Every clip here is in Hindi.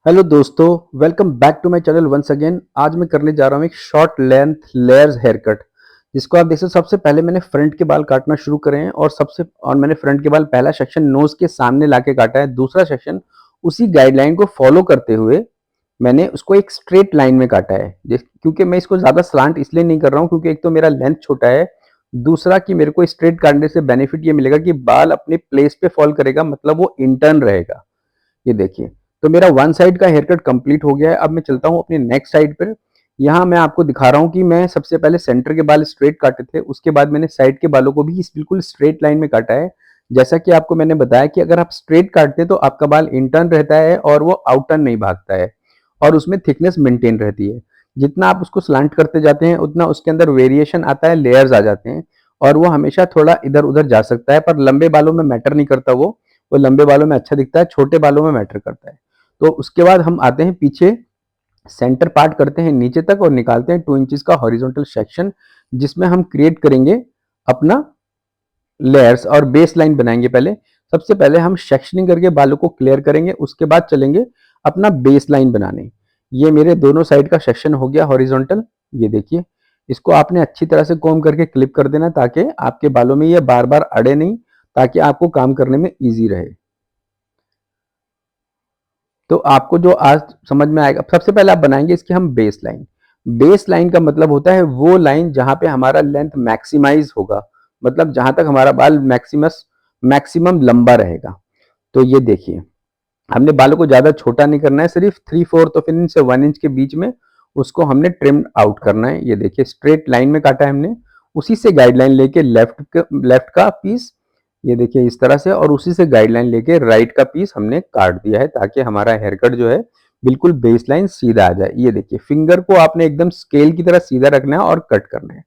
हेलो दोस्तों, welcome back to my channel once again. आज मैं करने जा रहा हूँ एक short length layers hair cut, जिसको आप देख सकते हो। सबसे पहले मैंने फ्रंट के बाल काटना शुरू करे हैं और मैंने फ्रंट के बाल पहला सेक्शन नोज के सामने लाके काटा है। दूसरा सेक्शन उसी गाइडलाइन को फॉलो करते हुए मैंने उसको एक स्ट्रेट लाइन में काटा है। क्योंकि मैं इसको ज्यादा स्लांट इसलिए नहीं कर रहा हूँ क्योंकि एक तो मेरा लेंथ छोटा है, दूसरा कि मेरे को स्ट्रेट काटने से बेनिफिट ये मिलेगा कि बाल अपने प्लेस पे फॉल करेगा, मतलब वो इंटर्न रहेगा। ये देखिए, तो मेरा वन साइड का हेयर कट कंप्लीट हो गया है। अब मैं चलता हूँ अपने नेक्स्ट साइड पर। यहाँ मैं आपको दिखा रहा हूँ कि मैं सबसे पहले सेंटर के बाल स्ट्रेट काटे थे, उसके बाद मैंने साइड के बालों को भी इस बिल्कुल स्ट्रेट लाइन में काटा है। जैसा कि आपको मैंने बताया कि अगर आप स्ट्रेट काटते हैं तो आपका बाल इंटर्न रहता है और वो आउटर्न नहीं भागता है, और उसमें थिकनेस मेंटेन रहती है। जितना आप उसको स्लांट करते जाते हैं उतना उसके अंदर वेरिएशन आता है, लेयर्स आ जाते हैं, और वो हमेशा थोड़ा इधर उधर जा सकता है। पर लंबे बालों में मैटर नहीं करता, वो लंबे बालों में अच्छा दिखता है, छोटे बालों में मैटर करता है। तो उसके बाद हम आते हैं पीछे, सेंटर पार्ट करते हैं नीचे तक और निकालते हैं 2 इंचेस का हॉरिजॉन्टल सेक्शन, जिसमें हम क्रिएट करेंगे अपना लेयर्स और बेस लाइन बनाएंगे। पहले सबसे पहले हम सेक्शनिंग करके बालों को क्लियर करेंगे, उसके बाद चलेंगे अपना बेस लाइन बनाने। ये मेरे दोनों साइड का सेक्शन हो गया हॉरिजॉन्टल। ये देखिए, इसको आपने अच्छी तरह से कोम करके क्लिप कर देना ताकि आपके बालों में ये बार बार अड़े नहीं, ताकि आपको काम करने में ईजी रहे। तो आपको जो आज समझ में आएगा, सबसे पहले आप बनाएंगे इसकी हम बेस लाइन। बेस लाइन का मतलब होता है वो लाइन जहां पे हमारा लेंथ मैक्सिमाइज होगा, मतलब जहां तक हमारा बाल मैक्सिमम लंबा रहेगा। तो ये देखिए, हमने बालों को ज्यादा छोटा नहीं करना है, सिर्फ 3/4 इंच से 1 इंच के बीच में उसको हमने ट्रिम आउट करना है। ये देखिए, स्ट्रेट लाइन में काटा है हमने, उसी से गाइडलाइन लेके लेफ्ट का पीस, ये देखिए इस तरह से, और उसी से गाइडलाइन लेके राइट का पीस हमने काट दिया है ताकि हमारा हेयर कट जो है बिल्कुल बेस लाइन सीधा आ जाए। ये देखिए, फिंगर को आपने एकदम स्केल की तरह सीधा रखना है और कट करना है।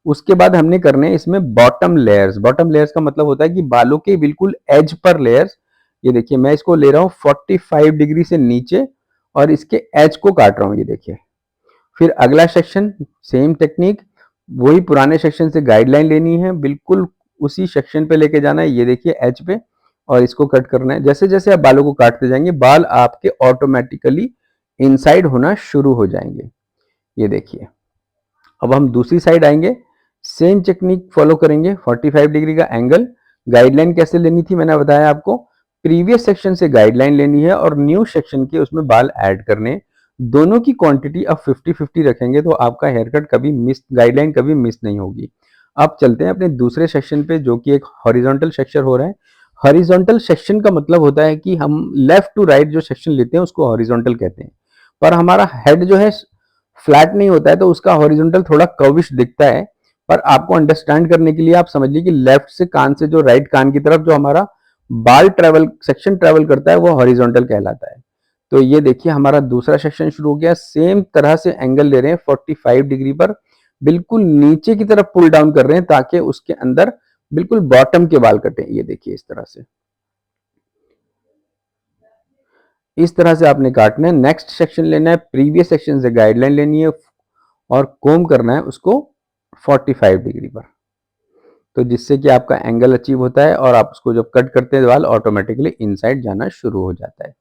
उसके बाद हमने करने हैं इसमें बॉटम लेयर्स। बॉटम लेयर्स का मतलब होता है कि बालों के बिल्कुल एज पर लेयर्स। ये देखिए, मैं इसको ले रहा हूँ 45 डिग्री से नीचे और इसके एज को काट रहा हूँ। ये देखिए, फिर अगला सेक्शन, सेम टेक्निक, वही पुराने सेक्शन से गाइडलाइन लेनी है, बिल्कुल उसी सेक्शन पे लेके जाना है। ये देखिए एच पे, और इसको कट करना है। जैसे जैसे आप बालों को काटते जाएंगे बाल आपके ऑटोमेटिकली इनसाइड होना शुरू हो जाएंगे। ये देखिए, अब हम दूसरी साइड आएंगे, सेम टेक्निक फॉलो करेंगे। 45 डिग्री का एंगल, गाइडलाइन कैसे लेनी थी मैंने बताया आपको। प्रीवियस सेक्शन से गाइडलाइन लेनी है और न्यू सेक्शन के उसमें बाल ऐड करने हैं। दोनों की क्वांटिटी अब 50-50 रखेंगे तो आपका हेयर कट कभी मिस, गाइडलाइन कभी मिस नहीं होगी। अब चलते हैं अपने दूसरे सेक्शन पे, जो कि एक हॉरिजॉन्टल सेक्शन हो रहा है। हॉरिजॉन्टल सेक्शन का मतलब होता है कि हम लेफ्ट टू राइट जो सेक्शन लेते हैं उसको हॉरिजॉन्टल कहते हैं। पर हमारा हेड जो है फ्लैट नहीं होता है तो उसका हॉरिजॉन्टल थोड़ा कर्विश दिखता है। पर आपको अंडरस्टैंड करने के लिए आप समझिए कि लेफ्ट से कान से जो राइट कान की तरफ जो हमारा बाल ट्रेवल सेक्शन ट्रेवल करता है वो हॉरिजॉन्टल कहलाता है। तो ये देखिए, हमारा दूसरा सेक्शन शुरू हो गया। सेम तरह से एंगल ले रहे हैं 45 डिग्री पर, बिल्कुल नीचे की तरफ पुल डाउन कर रहे हैं ताकि उसके अंदर बिल्कुल बॉटम के बाल कटे। ये देखिए इस तरह से, इस तरह से आपने काटना है। नेक्स्ट सेक्शन लेना है, प्रीवियस सेक्शन से गाइडलाइन लेनी है और कोम करना है उसको 45 डिग्री पर, तो जिससे कि आपका एंगल अचीव होता है और आप उसको जब कट करते हैं बाल ऑटोमेटिकली इनसाइड जाना शुरू हो जाता है।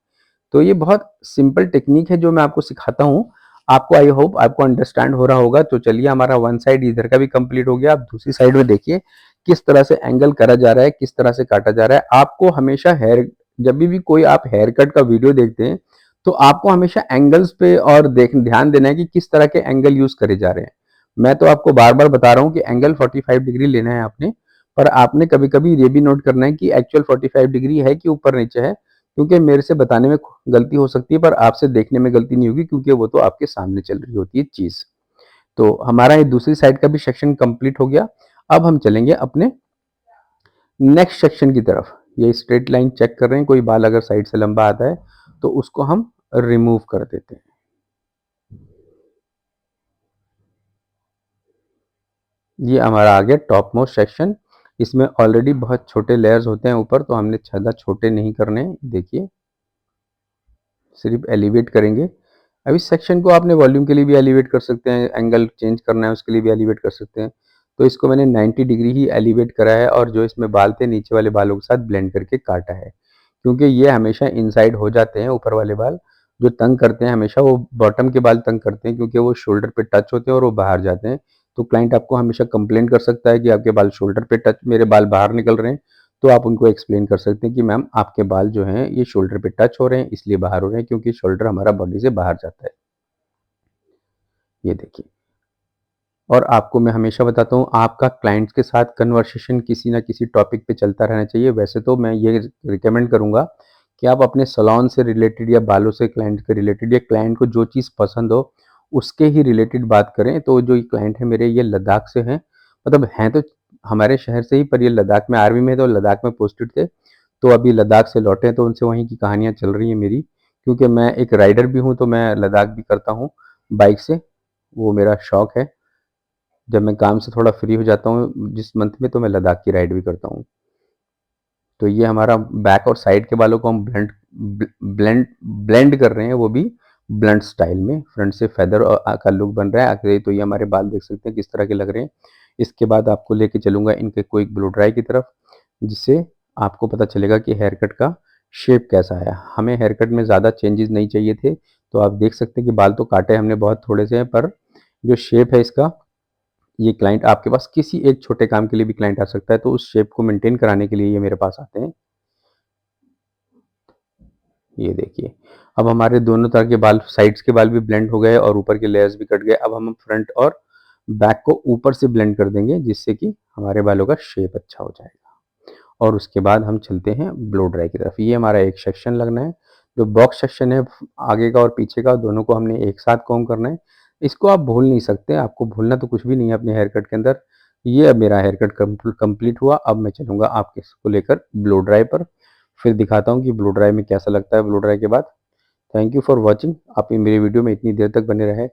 तो ये बहुत सिंपल टेक्निक है जो मैं आपको सिखाता हूँ। आपको, आई होप आपको अंडरस्टैंड हो रहा होगा। तो चलिए, हमारा वन साइड इधर का भी कंप्लीट हो गया। आप दूसरी साइड में देखिए किस तरह से एंगल करा जा रहा है, किस तरह से काटा जा रहा है। आपको हमेशा हेयर, जब भी कोई आप हेयर कट का वीडियो देखते हैं तो आपको हमेशा एंगल्स पे और देख ध्यान देना है कि किस तरह के एंगल यूज करे जा रहे हैं। मैं तो आपको बार बार बता रहा हूँ कि एंगल 45 डिग्री लेना है आपने, पर आपने कभी कभी ये भी नोट करना है कि एक्चुअल 45 डिग्री है कि ऊपर नीचे है, क्योंकि मेरे से बताने में गलती हो सकती है पर आपसे देखने में गलती नहीं होगी, क्योंकि वो तो आपके सामने चल रही होती है चीज। तो हमारा ये दूसरी साइड का भी सेक्शन कंप्लीट हो गया। अब हम चलेंगे अपने नेक्स्ट सेक्शन की तरफ। ये स्ट्रेट लाइन चेक कर रहे हैं, कोई बाल अगर साइड से लंबा आता है तो उसको हम रिमूव कर देते हैं। ये हमारा आ गया टॉप मोस्ट सेक्शन। इसमें ऑलरेडी बहुत छोटे लेयर्स होते हैं ऊपर, तो हमने ज़्यादा छोटे नहीं करने। देखिए, सिर्फ एलिवेट करेंगे। अब इस सेक्शन को आपने वॉल्यूम के लिए भी एलिवेट कर सकते हैं, एंगल चेंज करना है उसके लिए भी एलिवेट कर सकते हैं। तो इसको मैंने 90 डिग्री ही एलिवेट करा है और जो इसमें बाल थे नीचे वाले बालों के साथ ब्लेंड करके काटा है, क्योंकि ये हमेशा इनसाइड हो जाते हैं ऊपर वाले बाल। जो तंग करते हैं हमेशा वो बॉटम के बाल तंग करते हैं, क्योंकि वो शोल्डर पे टच होते हैं और वो बाहर जाते हैं। तो क्लाइंट आपको हमेशा कंप्लेंट कर सकता है कि आपके बाल शोल्डर पे टच, मेरे बाल बाहर निकल रहे हैं। तो आप उनको एक्सप्लेन कर सकते हैं कि मैम आपके बाल जो हैं ये शोल्डर पे टच हो रहे हैं, इसलिए बाहर हो रहे हैं, क्योंकि शोल्डर हमारा बॉडी से बाहर जाता है। ये देखिए। और आपको मैं हमेशा बताता हूँ, आपका क्लाइंट्स के साथ कन्वर्सेशन किसी ना किसी टॉपिक पे चलता रहना चाहिए। वैसे तो मैं ये रिकमेंड करूँगा कि आप अपने सैलून से रिलेटेड या बालों से क्लाइंट के रिलेटेड, या क्लाइंट को जो चीज़ पसंद हो उसके ही रिलेटेड बात करें। तो जो ये क्लाइंट है मेरे, ये लद्दाख से हैं, मतलब हैं तो हमारे शहर से ही, पर ये लद्दाख में आर्मी में, तो लद्दाख में पोस्टेड थे। तो अभी लद्दाख से लौटे हैं, तो उनसे वहीं की कहानियाँ चल रही हैं मेरी, क्योंकि मैं एक राइडर भी हूँ, तो मैं लद्दाख भी करता हूँ बाइक से। वो मेरा शौक है। जब मैं काम से थोड़ा फ्री हो जाता हूँ जिस मंथ में, तो मैं लद्दाख की राइड भी करता हूँ। तो ये हमारा बैक और साइड के बालों को हम ब्लेंड ब्लेंड कर रहे हैं, वो भी ब्लंट स्टाइल में। फ्रंट से फेदर का लुक बन रहा है आगे। तो ये हमारे बाल देख सकते हैं किस तरह के लग रहे हैं। इसके बाद आपको लेके चलूँगा इनके क्विक ब्लो ड्राई की तरफ, जिससे आपको पता चलेगा कि हेयर कट का शेप कैसा है। हमें हेयर कट में ज़्यादा चेंजेस नहीं चाहिए थे, तो आप देख सकते हैं कि बाल तो काटे हमने बहुत थोड़े से हैं, पर जो शेप है इसका, ये क्लाइंट आपके पास किसी एक छोटे काम के लिए भी क्लाइंट आ सकता है, तो उस शेप को मेंटेन कराने के लिए ये मेरे पास आते हैं। ये देखिए। अब हमारे दोनों तरह के बाल, साइड्स के बाल भी ब्लेंड हो गए और ऊपर के लेयर्स भी कट गए। अब हम फ्रंट और बैक को ऊपर से ब्लेंड कर देंगे, जिससे कि हमारे बालों का शेप अच्छा हो जाएगा। और उसके बाद हम चलते हैं ब्लो ड्राई की तरफ। ये हमारा एक सेक्शन लगना है। जो बॉक्स सेक्शन है आगे का और पीछे का, दोनों को हमने एक साथ कॉम्ब करना है। इसको आप भूल नहीं सकते, आपको भूलना तो कुछ भी नहीं है अपने हेयर कट के अंदर। ये अब मेरा हेयर कट कंप्लीट हुआ। अब मैं चलूँगा आपके इसको लेकर ब्लो ड्राई पर, फिर दिखाता हूँ कि ब्लो ड्राई में कैसा लगता है ब्लो ड्राई के बाद। Thank you for watching. आप ये मेरी वीडियो में इतनी देर तक बने रहे,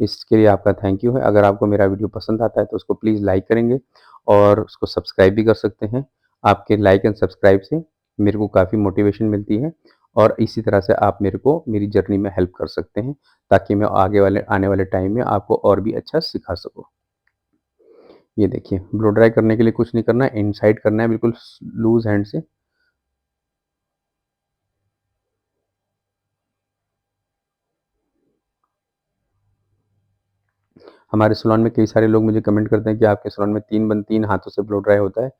इसके लिए आपका थैंक यू है। अगर आपको मेरा वीडियो पसंद आता है तो उसको प्लीज़ लाइक करेंगे, और उसको सब्सक्राइब भी कर सकते हैं। आपके लाइक एंड सब्सक्राइब से मेरे को काफ़ी मोटिवेशन मिलती है, और इसी तरह से आप मेरे को मेरी जर्नी में हेल्प कर सकते हैं, ताकि मैं आगे वाले आने वाले टाइम में आपको और भी अच्छा सिखा सकूँ। ये देखिए, ब्लो ड्राई करने के लिए कुछ नहीं करना है, इनसाइड करना है बिल्कुल लूज़ हैंड से। हमारे सैलून में कई सारे लोग मुझे कमेंट करते हैं कि आपके सैलून में 3 हाथों से ब्लो ड्राई होता है।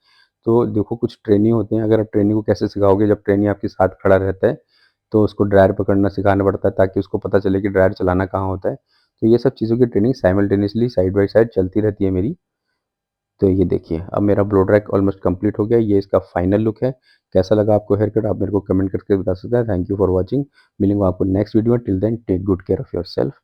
तो देखो, कुछ ट्रेनी होते हैं, अगर आप ट्रेनी को कैसे सिखाओगे, जब ट्रेनी आपके साथ खड़ा रहता है, तो उसको ड्रायर पकड़ना सिखाना पड़ता है, ताकि उसको पता चले कि ड्रायर चलाना कहाँ होता है। तो ये सब चीज़ों की training simultaneously side by side चलती रहती है मेरी। तो ये देखिए, अब मेरा ब्लो ड्राई ऑलमोस्ट कंप्लीट हो गया। ये इसका फाइनल लुक है। कैसा लगा आपको हेयर कट, आप मेरे को कमेंट करके बता सकते हैं। Thank you for watching. मिलूँगा आपको नेक्स्ट वीडियो में। Till then take good care of yourself.